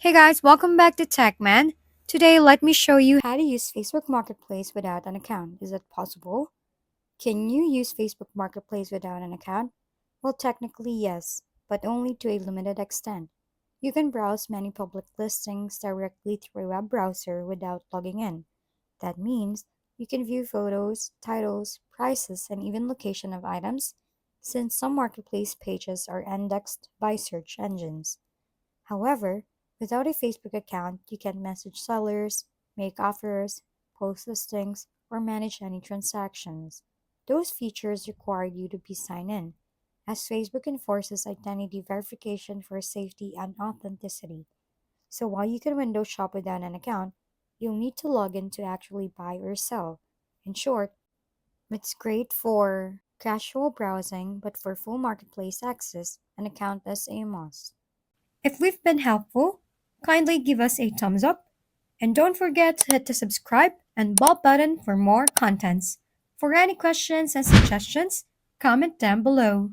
Hey guys, welcome back to TechMan. Today, let me show you how to use Facebook Marketplace without an account. Is it possible? Can you use Facebook Marketplace without an account? Well, technically, yes, but only to a limited extent. You can browse many public listings directly through a web browser without logging in. That means you can view photos, titles, prices, and even location of items, since some marketplace pages are indexed by search engines. However, without a Facebook account, you can message sellers, make offers, post listings, or manage any transactions. Those features require you to be signed in, as Facebook enforces identity verification for safety and authenticity. So while you can window shop without an account, you'll need to log in to actually buy or sell. In short, it's great for casual browsing, but for full marketplace access, an account is a must. If we've been helpful, kindly give us a thumbs up and don't forget to hit the subscribe and bell button for more contents. For any questions and suggestions, comment down below.